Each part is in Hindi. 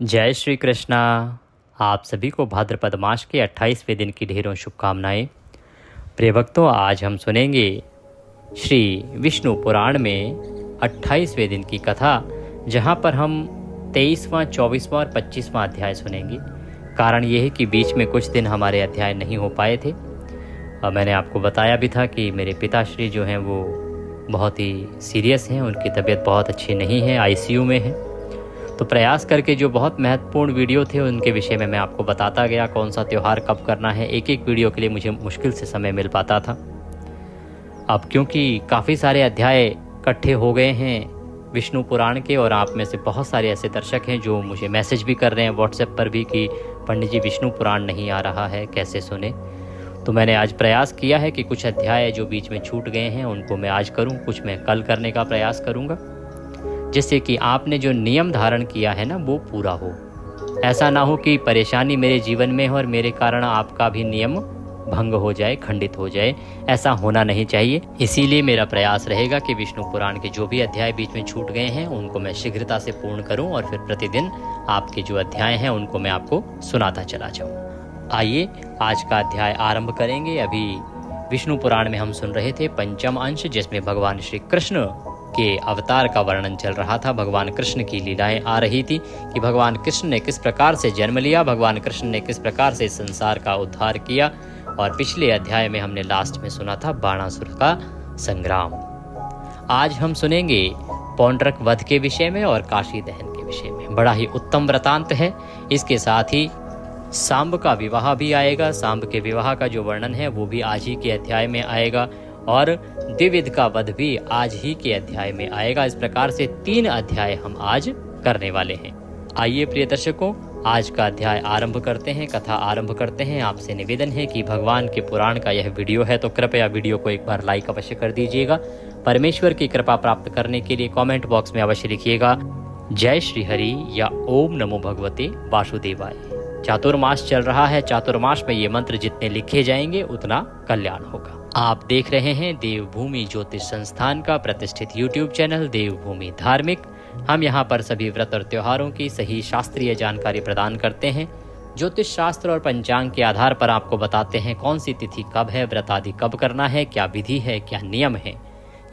जय श्री कृष्णा। आप सभी को भाद्रपद मास के 28वें दिन की ढेरों शुभकामनाएं। प्रिय भक्तों, आज हम सुनेंगे श्री विष्णु पुराण में 28वें दिन की कथा, जहां पर हम 23वां, 24वां और 25वां अध्याय सुनेंगे। कारण ये है कि बीच में कुछ दिन हमारे अध्याय नहीं हो पाए थे। मैंने आपको बताया भी था कि मेरे पिताश्री जो हैं वो बहुत ही सीरियस हैं, उनकी तबीयत बहुत अच्छी नहीं है, आईसीयू में है। तो प्रयास करके जो बहुत महत्वपूर्ण वीडियो थे उनके विषय में मैं आपको बताता गया, कौन सा त्यौहार कब करना है। एक एक वीडियो के लिए मुझे मुश्किल से समय मिल पाता था। अब क्योंकि काफ़ी सारे अध्याय इकट्ठे हो गए हैं विष्णु पुराण के, और आप में से बहुत सारे ऐसे दर्शक हैं जो मुझे मैसेज भी कर रहे हैं व्हाट्सएप पर भी कि पंडित जी विष्णु पुराण नहीं आ रहा है, कैसे सुने। तो मैंने आज प्रयास किया है कि कुछ अध्याय जो बीच में छूट गए हैं उनको मैं आज करूं, कुछ मैं कल करने का प्रयास करूंगा, जिससे कि आपने जो नियम धारण किया है ना वो पूरा हो। ऐसा ना हो कि परेशानी मेरे जीवन में हो और मेरे कारण आपका भी नियम भंग हो जाए, खंडित हो जाए। ऐसा होना नहीं चाहिए। इसीलिए मेरा प्रयास रहेगा कि विष्णु पुराण के जो भी अध्याय बीच में छूट गए हैं उनको मैं शीघ्रता से पूर्ण करूं, और फिर प्रतिदिन आपके जो अध्याय हैं उनको मैं आपको सुनाता चला जाऊं। आइए आज का अध्याय आरंभ करेंगे। अभी विष्णु पुराण में हम सुन रहे थे पंचम अंश, जिसमें भगवान श्री कृष्ण के अवतार का वर्णन चल रहा था। भगवान कृष्ण की लीलाएं आ रही थी कि भगवान कृष्ण ने किस प्रकार से जन्म लिया, भगवान कृष्ण ने किस प्रकार से संसार का उद्धार किया। और पिछले अध्याय में हमने लास्ट में सुना था बाणासुर का संग्राम। आज हम सुनेंगे पौंड्रक वध के विषय में और काशी दहन के विषय में। बड़ा ही उत्तम वृतांत है। इसके साथ ही सांब का विवाह भी आएगा। सांब के विवाह का जो वर्णन है वो भी आज ही के अध्याय में आएगा, और द्विविध का वध भी आज ही के अध्याय में आएगा। इस प्रकार से 3 अध्याय हम आज करने वाले हैं। आइए प्रिय दर्शकों, आज का अध्याय आरंभ करते हैं, कथा आरंभ करते हैं। आपसे निवेदन है कि भगवान के पुराण का यह वीडियो है तो कृपया वीडियो को एक बार लाइक अवश्य कर दीजिएगा। परमेश्वर की कृपा प्राप्त करने के लिए कमेंट बॉक्स में अवश्य लिखिएगा जय श्री हरि या ओम नमो भगवते वासुदेवाय। चातुर्मास चल रहा है। चातुर्मास में ये मंत्र जितने लिखे जाएंगे उतना कल्याण होगा। आप देख रहे हैं देवभूमि ज्योतिष संस्थान का प्रतिष्ठित यूट्यूब चैनल देवभूमि धार्मिक। हम यहाँ पर सभी व्रत और त्योहारों की सही शास्त्रीय जानकारी प्रदान करते हैं। ज्योतिष शास्त्र और पंचांग के आधार पर आपको बताते हैं कौन सी तिथि कब है, व्रत आदि कब करना है, क्या विधि है, क्या नियम है।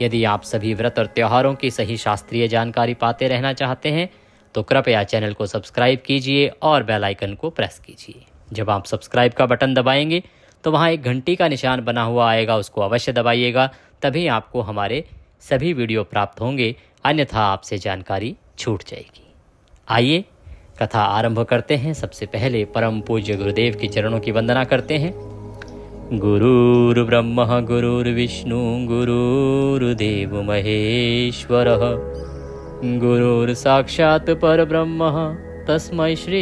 यदि आप सभी व्रत और त्योहारों की सही शास्त्रीय जानकारी पाते रहना चाहते हैं तो कृपया चैनल को सब्सक्राइब कीजिए और बेल आइकन को प्रेस कीजिए। जब आप सब्सक्राइब का बटन दबाएंगे तो वहाँ एक घंटी का निशान बना हुआ आएगा, उसको अवश्य दबाइएगा, तभी आपको हमारे सभी वीडियो प्राप्त होंगे, अन्यथा आपसे जानकारी छूट जाएगी। आइए कथा आरंभ करते हैं। सबसे पहले परम पूज्य गुरुदेव के चरणों की वंदना करते हैं। गुरुर् ब्रह्मा गुरुर्विष्णु गुरुर्देव महेश्वरः, गुरुर् साक्षात् परब्रह्म तस्मै श्री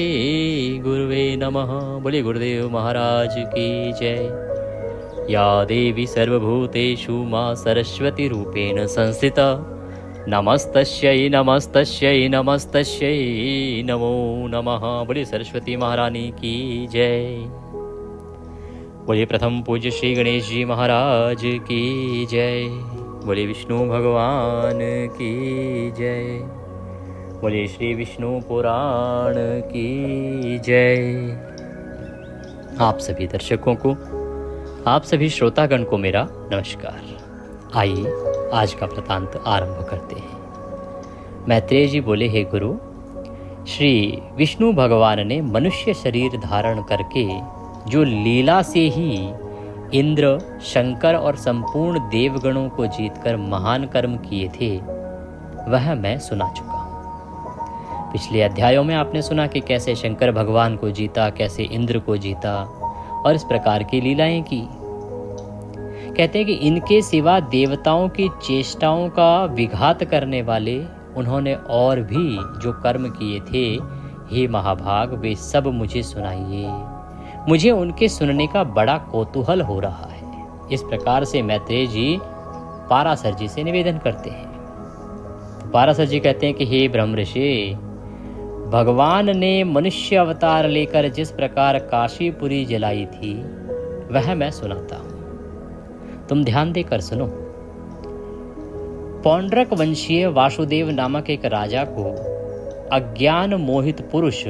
गुरुवे नमः। बोलिए गुरुदेव महाराज की जय। या देवी सर्वभूतेषु मां सरस्वती रूपेण संस्थिता, नमस्तस्यै नमस्तस्यै नमस्तस्यै नमो नमः। बोलिए सरस्वती महारानी की जय। बोलिए प्रथम पूज्य श्री गणेश जी महाराज की जय। बोलिए विष्णु भगवान की जय। बोलिए श्री विष्णु पुराण की जय। आप सभी दर्शकों को, आप सभी श्रोतागण को मेरा नमस्कार। आइए आज का वृतांत आरंभ करते हैं। मैत्रेय जी बोले, हे गुरु, श्री विष्णु भगवान ने मनुष्य शरीर धारण करके जो लीला से ही इंद्र, शंकर और संपूर्ण देवगणों को जीतकर महान कर्म किए थे वह मैं सुना चुका हूँ। पिछले अध्यायों में आपने सुना कि कैसे शंकर भगवान को जीता, कैसे इंद्र को जीता, और इस प्रकार की लीलाएं की। कहते हैं कि इनके सिवा देवताओं की चेष्टाओं का विघात करने वाले उन्होंने और भी जो कर्म किए थे, हे महाभाग, वे सब मुझे सुनाइए। मुझे उनके सुनने का बड़ा कौतूहल हो रहा है। इस प्रकार से मैत्रेय जी पाराशर जी से निवेदन करते हैं। पाराशर जी कहते हैं कि हे ब्रह्म ऋषि, भगवान ने मनुष्य अवतार लेकर जिस प्रकार काशीपुरी जलाई थी वह मैं सुनाता हूं, तुम ध्यान देकर सुनो। पौंड्रक वंशीय वासुदेव नामक एक राजा को अज्ञान मोहित पुरुष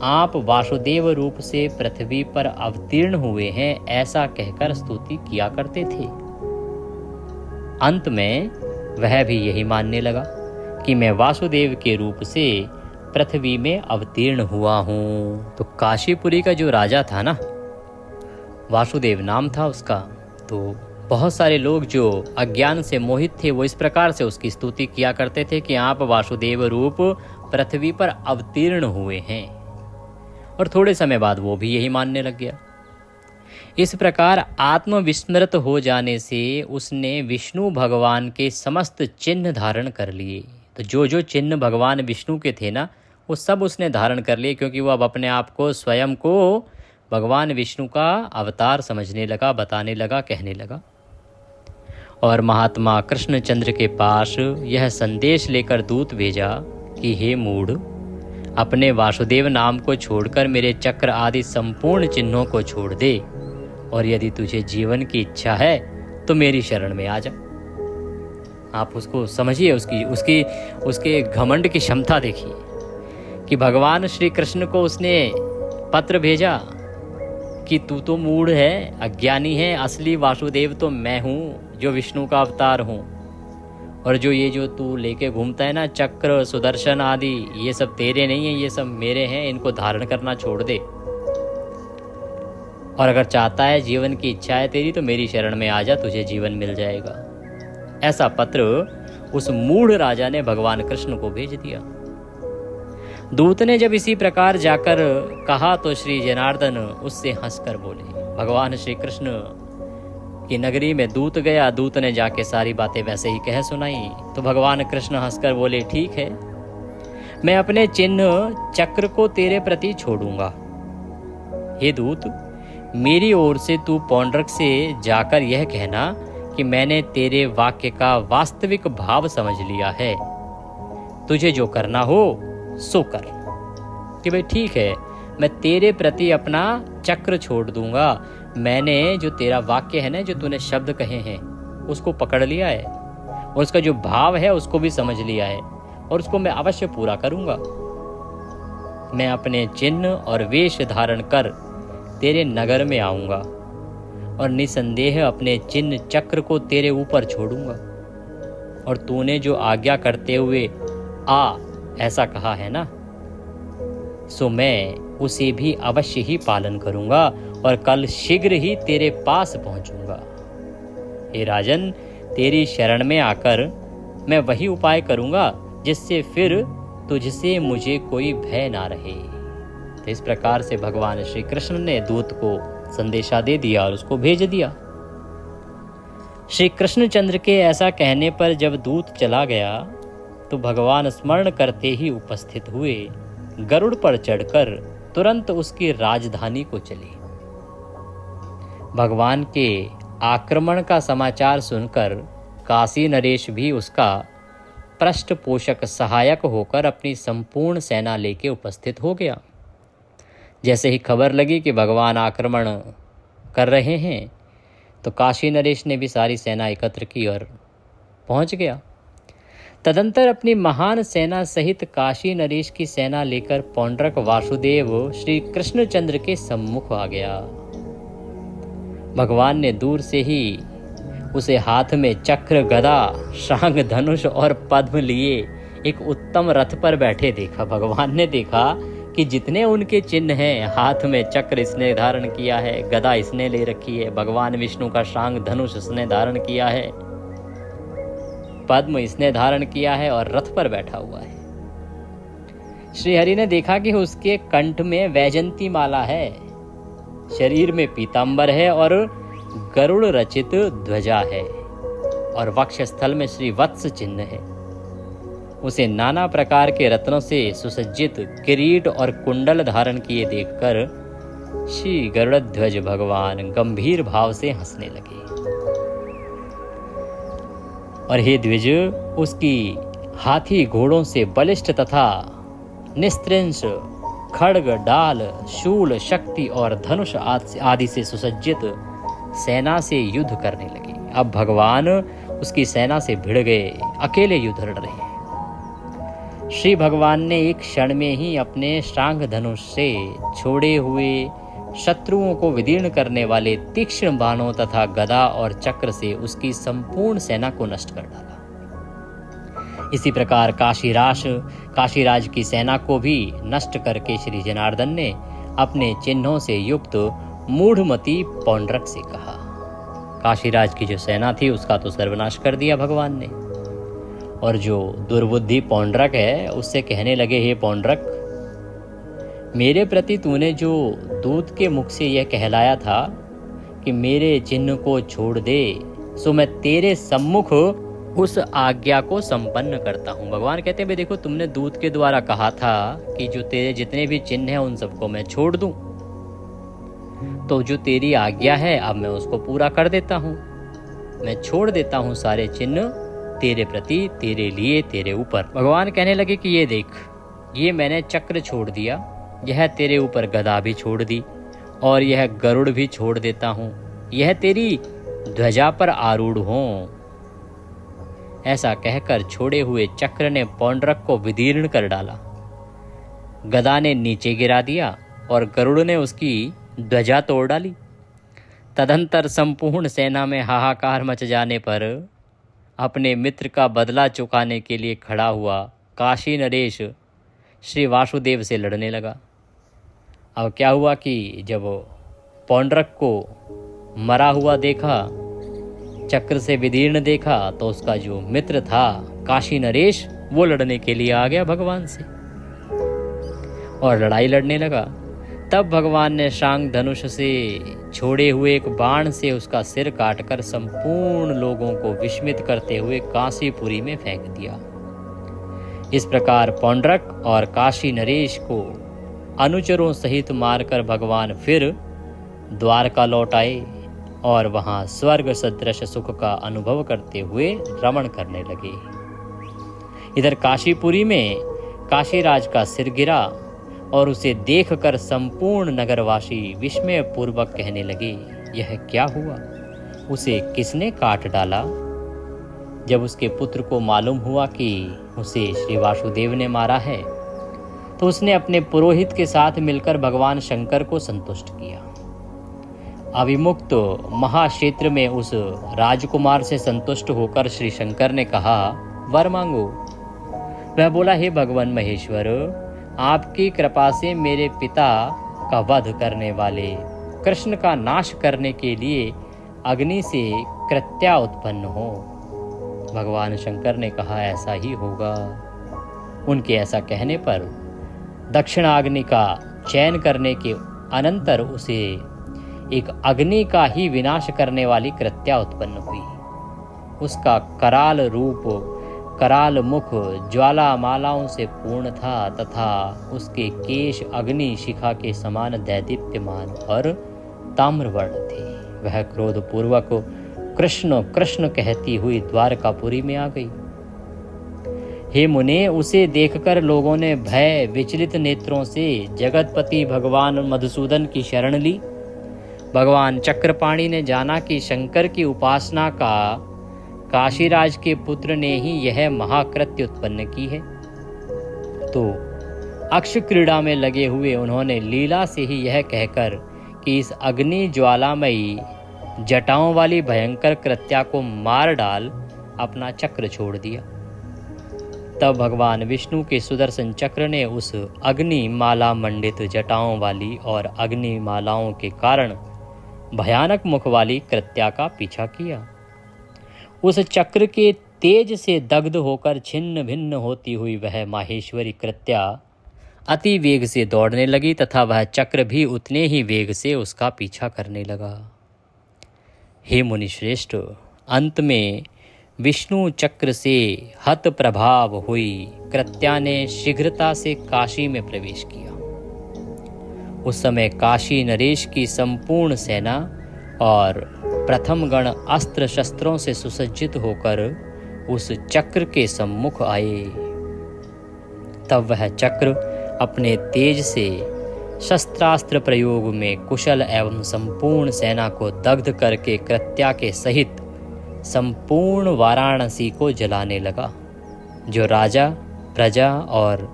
आप वासुदेव रूप से पृथ्वी पर अवतीर्ण हुए हैं, ऐसा कहकर स्तुति किया करते थे। अंत में वह भी यही मानने लगा कि मैं वासुदेव के रूप से पृथ्वी में अवतीर्ण हुआ हूँ। तो काशीपुरी का जो राजा था ना, वासुदेव नाम था उसका, तो बहुत सारे लोग जो अज्ञान से मोहित थे वो इस प्रकार से उसकी स्तुति किया करते थे कि आप वासुदेव रूप पृथ्वी पर अवतीर्ण हुए हैं। और थोड़े समय बाद वो भी यही मानने लग गया। इस प्रकार आत्मविस्मृत हो जाने से उसने विष्णु भगवान के समस्त चिन्ह धारण कर लिए। तो जो जो चिन्ह भगवान विष्णु के थे ना, वो सब उसने धारण कर लिए, क्योंकि वो अब अपने आप को स्वयं को भगवान विष्णु का अवतार समझने लगा, बताने लगा, कहने लगा। और महात्मा कृष्णचंद्र के पास यह संदेश लेकर दूत भेजा कि हे मूढ़, अपने वासुदेव नाम को छोड़कर मेरे चक्र आदि संपूर्ण चिन्हों को छोड़ दे, और यदि तुझे जीवन की इच्छा है तो मेरी शरण में आ जा। आप उसको समझिए, उसके घमंड की क्षमता देखिए कि भगवान श्री कृष्ण को उसने पत्र भेजा कि तू तो मूढ़ है, अज्ञानी है, असली वासुदेव तो मैं हूँ जो विष्णु का अवतार हूँ, और जो तू लेके घूमता है ना चक्र सुदर्शन आदि, ये सब तेरे नहीं है, ये सब मेरे हैं, इनको धारण करना छोड़ दे, और अगर चाहता है जीवन की इच्छा है तेरी तो मेरी शरण में आ जा, तुझे जीवन मिल जाएगा। ऐसा पत्र उस मूढ़ राजा ने भगवान कृष्ण को भेज दिया। दूत ने जब इसी प्रकार जाकर कहा तो श्री जनार्दन उससे हंसकर बोले। भगवान श्री कृष्ण की नगरी में दूत गया, दूत ने जाके सारी बातें वैसे ही कह सुनाई। तो भगवान कृष्ण हंसकर बोले, ठीक है, मैं अपने चिन्ह चक्र को तेरे प्रति छोड़ूंगा। हे दूत, मेरी ओर से तू पौंड्रक से जाकर यह कहना कि मैंने तेरे वाक्य का वास्तविक भाव समझ लिया है, तुझे जो करना हो सो कर। कि भाई ठीक है, मैं तेरे प्रति अपना चक्र छोड़ दूंगा, मैंने जो तेरा वाक्य है ना, जो तूने शब्द कहे हैं उसको पकड़ लिया है, और उसका जो भाव है उसको भी समझ लिया है, और उसको मैं अवश्य पूरा करूंगा। मैं अपने चिन्ह और वेश धारण कर तेरे नगर में आऊंगा, और निसंदेह अपने चिन्ह चक्र को तेरे ऊपर छोड़ूंगा, और तूने जो आज्ञा करते हुए आ ऐसा कहा है ना, सो मैं उसे भी अवश्य ही पालन करूंगा, और कल शीघ्र ही तेरे पास पहुंचूंगा। हे राजन, तेरी शरण में आकर मैं वही उपाय करूंगा जिससे फिर तुझसे मुझे कोई भय ना रहे। तो इस प्रकार से भगवान श्री कृष्ण ने दूत को संदेशा दे दिया और उसको भेज दिया। श्री कृष्णचंद्र के ऐसा कहने पर जब दूत चला गया तो भगवान स्मरण करते ही उपस्थित हुए, गरुड़ पर चढ़कर तुरंत उसकी राजधानी को चले। भगवान के आक्रमण का समाचार सुनकर काशी नरेश भी उसका पृष्ठपोषक सहायक होकर अपनी संपूर्ण सेना लेके उपस्थित हो गया। जैसे ही खबर लगी कि भगवान आक्रमण कर रहे हैं तो काशी नरेश ने भी सारी सेना एकत्र की और पहुंच गया। तदंतर अपनी महान सेना सहित काशी नरेश की सेना लेकर पौंड्रक वासुदेव श्री कृष्णचंद्र के सम्मुख आ गया। भगवान ने दूर से ही उसे हाथ में चक्र, गदा, शांग, धनुष और पद्म लिए एक उत्तम रथ पर बैठे देखा। भगवान ने देखा कि जितने उनके चिन्ह हैं, हाथ में चक्र इसने धारण किया है, गदा इसने ले रखी है, भगवान विष्णु का शांग धनुष इसने धारण किया है, पद्म इसने धारण किया है और रथ पर बैठा हुआ है। श्री हरि ने देखा कि उसके कंठ में वैजंती माला है, शरीर में पीतांबर है और गरुड़ रचित ध्वजा है, और वक्षस्थल में श्री वत्स चिन्ह है। उसे नाना प्रकार के रत्नों से सुसज्जित किरीट और कुंडल धारण किए देखकर श्री गरुड़ध्वज भगवान गंभीर भाव से हंसने लगे। और हे द्विज, उसकी हाथी घोड़ों से बलिष्ठ तथा निस्त्रिंश खड्ग, डाल, शूल, शक्ति और धनुष आदि से सुसज्जित सेना से युद्ध करने लगे। अब भगवान उसकी सेना से भिड़ गए, अकेले युद्ध लड़ रहे हैं। श्री भगवान ने एक क्षण में ही अपने शांग धनुष से छोड़े हुए शत्रुओं को विदीर्ण करने वाले तीक्ष्ण बाणों तथा गदा और चक्र से उसकी संपूर्ण सेना को नष्ट कर डाला। इसी प्रकार काशीराज की सेना को भी नष्ट करके श्री जनार्दन ने अपने चिन्हों से युक्त मूढ़मती पौंड्रक से कहा। काशीराज की जो सेना थी उसका तो सर्वनाश कर दिया भगवान ने, और जो दुर्बुद्धि पौंड्रक है उससे कहने लगे, हे पौंड्रक, मेरे प्रति तूने जो दूत के मुख से यह कहलाया था कि मेरे चिन्ह को छोड़ दे, सो मैं तेरे सम्मुख उस आज्ञा को संपन्न करता हूँ। भगवान कहते हैं, भाई देखो, तुमने दूत के द्वारा कहा था कि जो तेरे जितने भी चिन्ह हैं उन सबको मैं छोड़ दूं, तो जो तेरी आज्ञा है अब मैं उसको पूरा कर देता हूँ। मैं छोड़ देता हूँ सारे चिन्ह तेरे प्रति, तेरे लिए, तेरे ऊपर। भगवान कहने लगे कि ये देख, ये मैंने चक्र छोड़ दिया, यह तेरे ऊपर गदा भी छोड़ दी, और यह गरुड़ भी छोड़ देता हूँ, यह तेरी ध्वजा पर आरूढ़ हों। ऐसा कहकर छोड़े हुए चक्र ने पौंड्रक को विदीर्ण कर डाला, गदा ने नीचे गिरा दिया और गरुड़ ने उसकी ध्वजा तोड़ डाली। तदंतर संपूर्ण सेना में हाहाकार मच जाने पर अपने मित्र का बदला चुकाने के लिए खड़ा हुआ काशी नरेश श्री वासुदेव से लड़ने लगा। अब क्या हुआ कि जब पौंड्रक को मरा हुआ देखा, चक्र से विदीर्ण देखा, तो उसका जो मित्र था काशी नरेश, वो लड़ने के लिए आ गया भगवान से और लड़ाई लड़ने लगा। तब भगवान ने शांग धनुष से छोड़े हुए एक बाण से उसका सिर काटकर संपूर्ण लोगों को विस्मित करते हुए काशीपुरी में फेंक दिया। इस प्रकार पौंड्रक और काशी नरेश को अनुचरों सहित मारकर भगवान फिर द्वारका लौट आए और वहां स्वर्ग सदृश सुख का अनुभव करते हुए रमण करने लगे। इधर काशीपुरी में काशीराज का सिर गिरा और उसे देखकर संपूर्ण नगरवासी विस्मय पूर्वक कहने लगे, यह क्या हुआ? उसे किसने काट डाला? जब उसके पुत्र को मालूम हुआ कि उसे श्री वासुदेव ने मारा है, तो उसने अपने पुरोहित के साथ मिलकर भगवान शंकर को संतुष्ट किया। अभिमुक्त महाक्षेत्र में उस राजकुमार से संतुष्ट होकर श्री शंकर ने कहा, वर मांगो। वह बोला, हे भगवान महेश्वर, आपकी कृपा से मेरे पिता का वध करने वाले कृष्ण का नाश करने के लिए अग्नि से कृत्या उत्पन्न हो। भगवान शंकर ने कहा, ऐसा ही होगा। उनके ऐसा कहने पर दक्षिणाग्नि का चयन करने के अनंतर उसे एक अग्नि का ही विनाश करने वाली कृत्या उत्पन्न हुई। उसका कराल रूप, कराल मुख ज्वालामालाओं से पूर्ण था तथा उसके केश अग्नि शिखा के समान दैदीप्यमान और ताम्रवर्ण थे। वह क्रोधपूर्वक कृष्ण कृष्ण कहती हुई द्वारकापुरी में आ गई। हे मुने, उसे देखकर लोगों ने भय विचलित नेत्रों से जगतपति भगवान मधुसूदन की शरण ली। भगवान चक्रपाणि ने जाना कि शंकर की उपासना का काशीराज के पुत्र ने ही यह महाकृत्य उत्पन्न की है, तो अक्ष क्रीड़ा में लगे हुए उन्होंने लीला से ही यह कहकर कि इस अग्नि ज्वालामयी जटाओं वाली भयंकर कृत्या को मार डाल, अपना चक्र छोड़ दिया। तब भगवान विष्णु के सुदर्शन चक्र ने उस अग्नि माला मंडित जटाओं वाली और अग्नि मालाओं के कारण भयानक मुख वाली कृत्या का पीछा किया। उस चक्र के तेज से दग्ध होकर छिन्न भिन्न होती हुई वह माहेश्वरी कृत्या अति वेग से दौड़ने लगी तथा वह चक्र भी उतने ही वेग से उसका पीछा करने लगा। हे मुनिश्रेष्ठ, अंत में विष्णु चक्र से हत प्रभाव हुई कृत्या ने शीघ्रता से काशी में प्रवेश किया। उस समय काशी नरेश की संपूर्ण सेना और प्रथम गण अस्त्र शस्त्रों से सुसज्जित होकर उस चक्र के सम्मुख आए। तब वह चक्र अपने तेज से शस्त्रास्त्र प्रयोग में कुशल एवं संपूर्ण सेना को दग्ध करके कृत्या के सहित संपूर्ण वाराणसी को जलाने लगा। जो राजा प्रजा और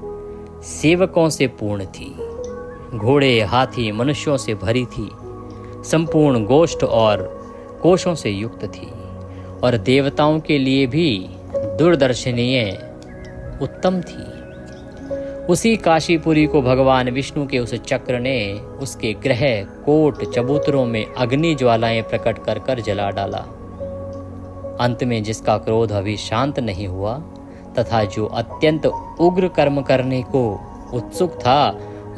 सेवकों से पूर्ण थी। घोड़े, हाथी, मनुष्यों से भरी थी, संपूर्ण गोष्ठ और कोशों से युक्त थी और देवताओं के लिए भी दूरदर्शनीय उत्तम थी। उसी काशीपुरी को भगवान विष्णु के उस चक्र ने उसके ग्रह, कोट, चबूतरों में अग्नि ज्वालाएं प्रकट कर कर जला डाला। अंत में जिसका क्रोध अभी शांत नहीं हुआ तथा जो अत्यंत उग्र कर्म करने को उत्सुक था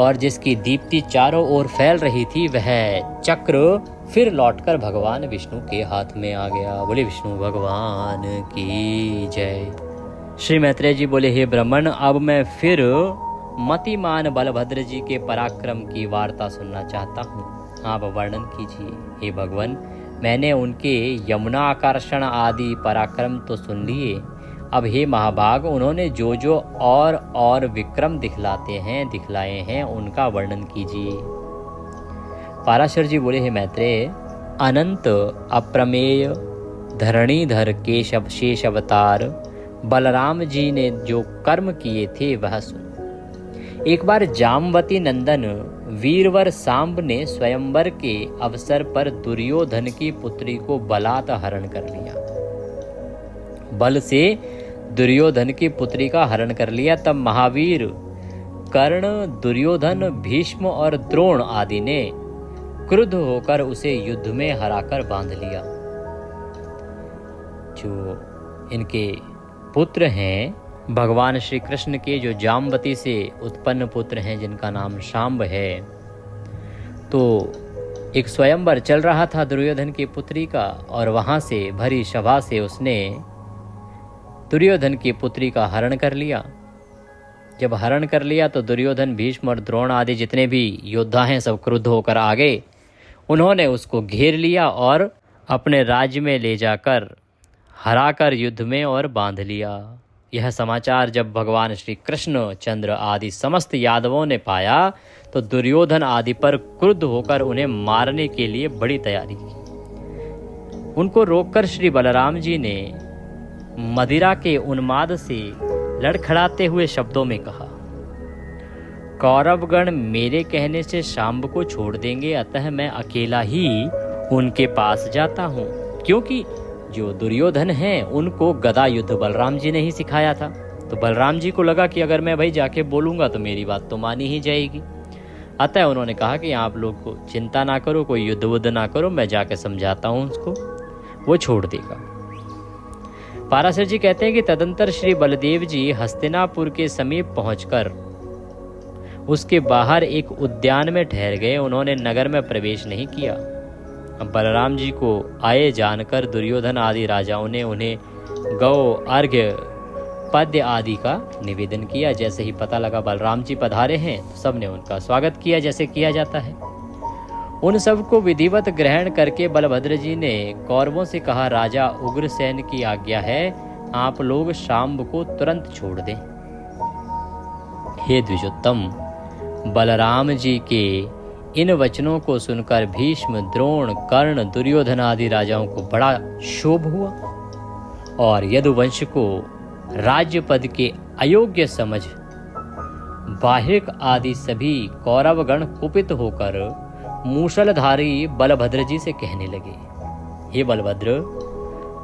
और जिसकी दीप्ति चारों ओर फैल रही थी, वह चक्र फिर लौटकर भगवान विष्णु के हाथ में आ गया। बोले विष्णु भगवान की जय। श्री मैत्रेय जी बोले, हे ब्राह्मण, अब मैं फिर मतिमान बलभद्र जी के पराक्रम की वार्ता सुनना चाहता हूँ। आप वर्णन कीजिए। हे भगवान, मैंने उनके यमुना आकर्षण आदि पराक्रम तो सुन लिए, अब हे महाभाग, उन्होंने जो जो और विक्रम दिखलाए हैं उनका वर्णन कीजिए। पाराशर जी बोले, हे मैत्रेय, अनंत अप्रमेय धरणीधर केशव शेष अवतार बलराम जी ने जो कर्म किए थे वह सुन। एक बार जामवती नंदन वीरवर सांब ने स्वयंवर के अवसर पर दुर्योधन की पुत्री को बलात् हरण कर लिया। बल से दुर्योधन की पुत्री का हरण कर लिया। तब महावीर कर्ण, दुर्योधन, भीष्म और द्रोण आदि ने क्रुद्ध होकर उसे युद्ध में हराकर बांध लिया। जो इनके पुत्र हैं भगवान श्री कृष्ण के, जो जामवती से उत्पन्न पुत्र हैं जिनका नाम शांब है, तो एक स्वयंवर चल रहा था दुर्योधन की पुत्री का और वहां से भरी सभा से उसने दुर्योधन की पुत्री का हरण कर लिया। जब हरण कर लिया तो दुर्योधन, भीष्म और द्रोण आदि जितने भी योद्धा हैं सब क्रुद्ध होकर आ गए। उन्होंने उसको घेर लिया और अपने राज्य में ले जाकर हराकर युद्ध में और बांध लिया। यह समाचार जब भगवान श्री कृष्ण चंद्र आदि समस्त यादवों ने पाया तो दुर्योधन आदि पर क्रुद्ध होकर उन्हें मारने के लिए बड़ी तैयारी की। उनको रोककर श्री बलराम जी ने मदिरा के उन्माद से लड़खड़ाते हुए शब्दों में कहा, कौरवगण मेरे कहने से शांब को छोड़ देंगे, अतः मैं अकेला ही उनके पास जाता हूँ। क्योंकि जो दुर्योधन हैं उनको गदा युद्ध बलराम जी ने ही सिखाया था। तो बलराम जी को लगा कि अगर मैं भाई जाके बोलूँगा तो मेरी बात तो मानी ही जाएगी। अतः उन्होंने कहा कि आप लोग को चिंता ना करो, कोई युद्ध वुद्ध ना करो, मैं जाके समझाता हूँ उसको, वो छोड़ देगा। पाराशर जी कहते हैं कि तदंतर श्री बलदेव जी हस्तिनापुर के समीप पहुंचकर उसके बाहर एक उद्यान में ठहर गए। उन्होंने नगर में प्रवेश नहीं किया। अब बलराम जी को आए जानकर दुर्योधन आदि राजाओं ने उन्हें गौ, अर्घ्य, पद्य आदि का निवेदन किया। जैसे ही पता लगा बलराम जी पधारे हैं तो सबने उनका स्वागत किया जैसे किया जाता है। उन सबको विधिवत ग्रहण करके बलभद्र जी ने कौरवों से कहा, राजा उग्रसेन की आज्ञा है, आप लोग शांब को तुरंत छोड़ दें। हे द्विजोत्तम, बलराम जी के इन वचनों को सुनकर भीष्म, द्रोण, कर्ण, दुर्योधन आदि राजाओं को बड़ा क्षोभ हुआ और यदुवंश को राज्य पद के अयोग्य समझ बाहिक आदि सभी कौरवगण कुपित होकर मूषलधारी बलभद्र जी से कहने लगे, हे बलभद्र,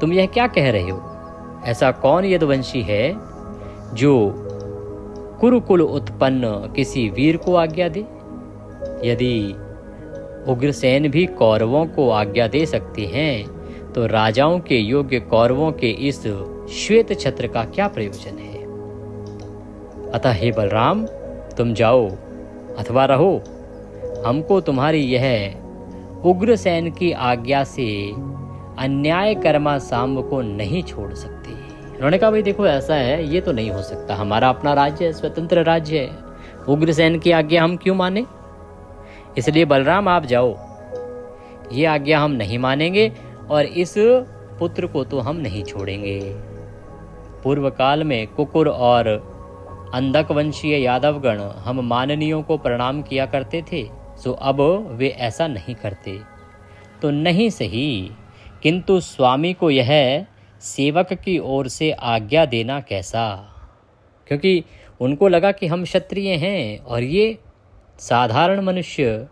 तुम यह क्या कह रहे हो? ऐसा कौन यदुवंशी है जो कुरुकुल उत्पन्न किसी वीर को आज्ञा दे? यदि उग्रसेन भी कौरवों को आज्ञा दे सकते हैं तो राजाओं के योग्य कौरवों के इस श्वेत छत्र का क्या प्रयोजन है? अतः हे बलराम, तुम जाओ अथवा रहो, हमको तुम्हारी यह उग्रसेन की आज्ञा से अन्याय कर्मा सांब को नहीं छोड़ सकते। उन्होंने कहा, भाई देखो ऐसा है, ये तो नहीं हो सकता, हमारा अपना राज्य है, स्वतंत्र राज्य है, उग्रसेन की आज्ञा हम क्यों माने? इसलिए बलराम आप जाओ, ये आज्ञा हम नहीं मानेंगे और इस पुत्र को तो हम नहीं छोड़ेंगे। पूर्व काल में कुकुर और अंधक वंशीय यादवगण हम माननीयों को प्रणाम किया करते थे, सो अब वे ऐसा नहीं करते तो नहीं सही, किंतु स्वामी को यह सेवक की ओर से आज्ञा देना कैसा? क्योंकि उनको लगा कि हम क्षत्रिय हैं और ये साधारण मनुष्य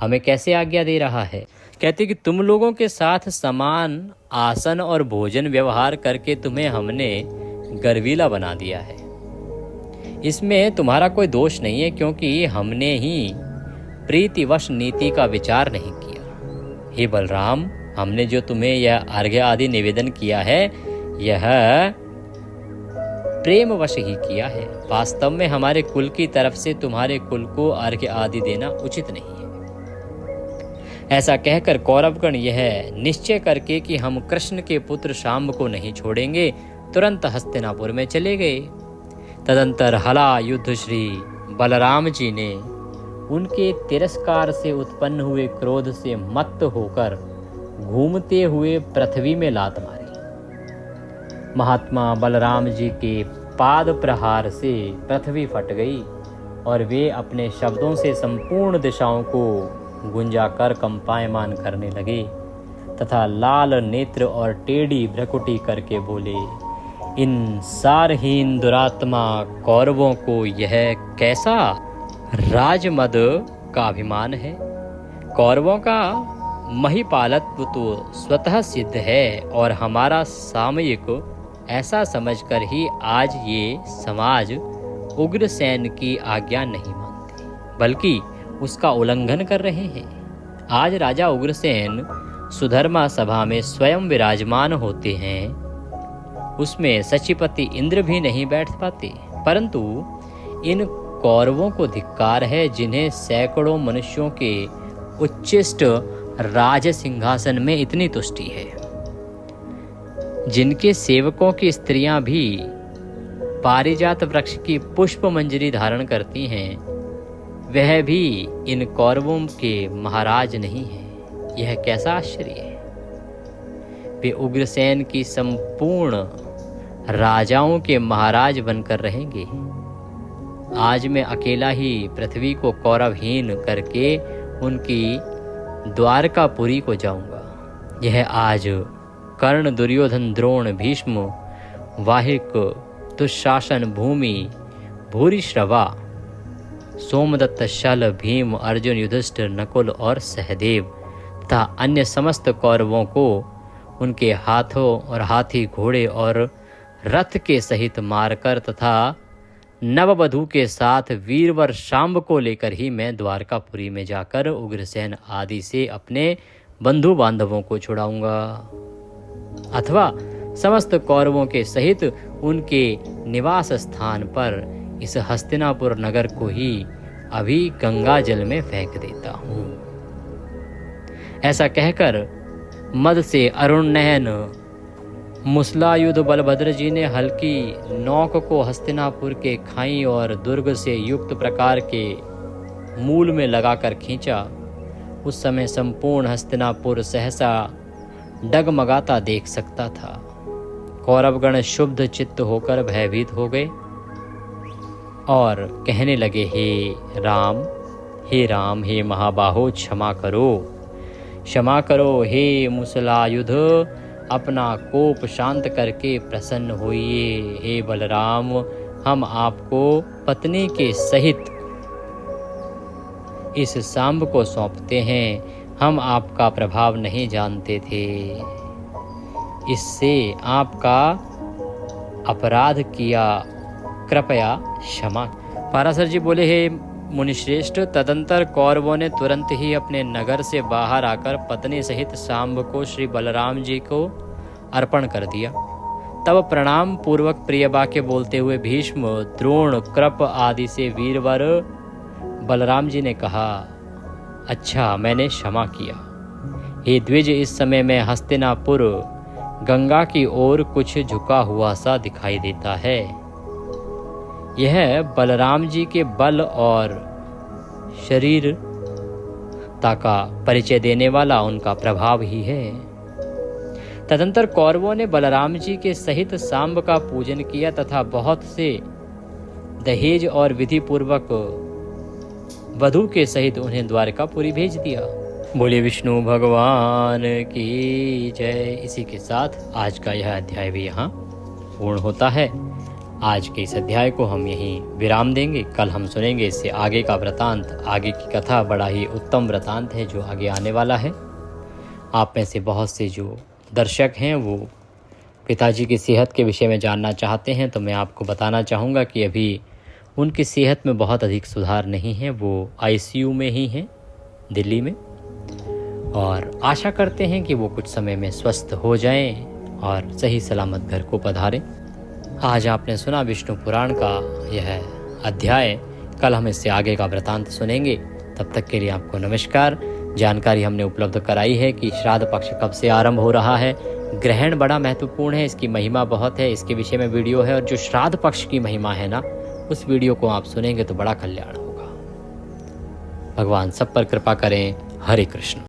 हमें कैसे आज्ञा दे रहा है। कहते कि तुम लोगों के साथ समान आसन और भोजन व्यवहार करके तुम्हें हमने गर्वीला बना दिया है। इसमें तुम्हारा कोई दोष नहीं है, क्योंकि हमने ही प्रीतिवश नीति का विचार नहीं किया। हे बलराम, हमने जो तुम्हें यह अर्घ्य आदि निवेदन किया है यह प्रेमवश ही किया है। वास्तव में हमारे कुल की तरफ से तुम्हारे कुल को अर्घ्य आदि देना उचित नहीं है। ऐसा कहकर कौरवगण यह निश्चय करके कि हम कृष्ण के पुत्र शाम्ब को नहीं छोड़ेंगे, तुरंत हस्तिनापुर में चले गए। तदंतर हला युद्ध श्री बलराम जी ने उनके तिरस्कार से उत्पन्न हुए क्रोध से मत्त होकर घूमते हुए पृथ्वी में लात मारी। महात्मा बलराम जी के पाद प्रहार से पृथ्वी फट गई और वे अपने शब्दों से संपूर्ण दिशाओं को गुंजाकर कंपायमान करने लगे तथा लाल नेत्र और टेढ़ी भ्रकुटी करके बोले, इन सारहीन दुरात्मा कौरवों को यह कैसा राजमद का अभिमान है। कौरवों का महिपालत्व तो स्वतः सिद्ध है और हमारा सामयिक ऐसा समझकर ही आज ये समाज उग्रसेन की आज्ञा नहीं मानते, बल्कि उसका उल्लंघन कर रहे हैं। आज राजा उग्रसेन सुधर्मा सभा में स्वयं विराजमान होते हैं, उसमें सचिपति इंद्र भी नहीं बैठ पाते, परंतु इन कौरवों को धिक्कार है जिन्हें सैकड़ों मनुष्यों के उच्चिष्ट राज सिंहासन में इतनी तुष्टि है। जिनके सेवकों की स्त्रियां भी पारिजात वृक्ष की पुष्प मंजरी धारण करती हैं, वह भी इन कौरवों के महाराज नहीं है। यह कैसा आश्चर्य है। वे उग्रसेन की संपूर्ण राजाओं के महाराज बनकर रहेंगे। आज मैं अकेला ही पृथ्वी को कौरवहीन करके उनकी द्वारकापुरी को जाऊंगा। यह आज कर्ण, दुर्योधन, द्रोण, भीष्म, वाहिक, दुशासन, भूमि, भूरिश्रवा, सोमदत्त, शल, भीम, अर्जुन, युधिष्ठिर, नकुल और सहदेव तथा अन्य समस्त कौरवों को उनके हाथों और हाथी, घोड़े और रथ के सहित मारकर तथा नववधू के साथ वीरवर शाम्ब को लेकर ही मैं द्वारकापुरी में जाकर उग्रसेन आदि से अपने बंधु बांधवों को छुड़ाऊंगा, अथवा समस्त कौरवों के सहित उनके निवास स्थान पर इस हस्तिनापुर नगर को ही अभी गंगा जल में फेंक देता हूँ। ऐसा कहकर मद से अरुण नयन मुसलायुध बलभद्र जी ने हल्की नौक को हस्तिनापुर के खाई और दुर्ग से युक्त प्रकार के मूल में लगाकर खींचा। उस समय संपूर्ण हस्तिनापुर सहसा डगमगाता देख सकता था। कौरवगण शुद्ध चित्त होकर भयभीत हो गए और कहने लगे, हे राम, हे राम, हे महाबाहो, क्षमा करो, क्षमा करो। हे मुसलायुध, अपना कोप शांत करके प्रसन्न होइए। हे बलराम, हम आपको पत्नी के सहित इस सांब को सौंपते हैं। हम आपका प्रभाव नहीं जानते थे, इससे आपका अपराध किया, कृपया क्षमा। पाराशर जी बोले, हे मुनिश्रेष्ठ, तदंतर कौरवों ने तुरंत ही अपने नगर से बाहर आकर पत्नी सहित सांब को श्री बलराम जी को अर्पण कर दिया। तब प्रणाम पूर्वक प्रिय वाक्य बोलते हुए भीष्म, द्रोण, कृप आदि से वीरवर बलराम जी ने कहा, अच्छा, मैंने क्षमा किया। हे द्विज, इस समय में हस्तिनापुर गंगा की ओर कुछ झुका हुआ सा दिखाई देता है। यह बलराम जी के बल और शरीरता का परिचय देने वाला उनका प्रभाव ही है। तदंतर कौरवों ने बलराम जी के सहित सांब का पूजन किया तथा बहुत से दहेज और विधि पूर्वक वधू के सहित उन्हें द्वारकापुरी भेज दिया। बोले विष्णु भगवान की जय। इसी के साथ आज का यह अध्याय भी यहाँ पूर्ण होता है। आज के इस अध्याय को हम यहीं विराम देंगे। कल हम सुनेंगे इससे आगे का वृतांत, आगे की कथा। बड़ा ही उत्तम वृतांत है जो आगे आने वाला है। आप में से बहुत से जो दर्शक हैं वो पिताजी की सेहत के विषय में जानना चाहते हैं, तो मैं आपको बताना चाहूँगा कि अभी उनकी सेहत में बहुत अधिक सुधार नहीं है। वो आईसीयू में ही हैं दिल्ली में, और आशा करते हैं कि वो कुछ समय में स्वस्थ हो जाएं और सही सलामत घर को पधारें। आज आपने सुना विष्णु पुराण का यह अध्याय। कल हम इससे आगे का वृतांत सुनेंगे। तब तक के लिए आपको नमस्कार। जानकारी हमने उपलब्ध कराई है कि श्राद्ध पक्ष कब से आरंभ हो रहा है। ग्रहण बड़ा महत्वपूर्ण है, इसकी महिमा बहुत है, इसके विषय में वीडियो है। और जो श्राद्ध पक्ष की महिमा है ना, उस वीडियो को आप सुनेंगे तो बड़ा कल्याण होगा। भगवान सब पर कृपा करें। हरे कृष्ण।